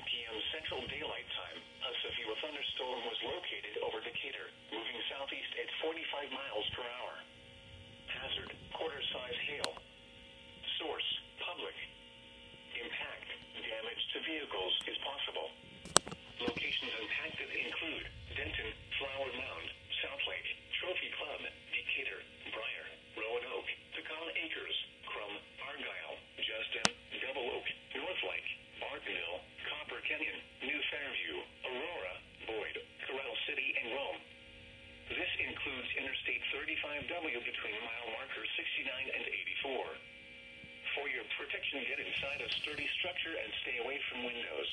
p.m. Central Daylight Time, a severe thunderstorm was located over Decatur, moving southeast at 45 miles per hour. Hazard, quarter-size hail. Source, public. Impact, damage to vehicles is possible. Locations impacted include Denton, Flower Mound, South Lake, Trophy Club, Decatur, Briar, Roanoke, Pecan Acres, Crum, Argyle, Justin, Double Oak, North Lake, Bartonville, Copper Canyon, New Fairview, Aurora, Boyd, Corral City, and Rome. This includes Interstate 35W between mile markers 69 and 84. For your protection, get inside a sturdy structure and stay away from windows.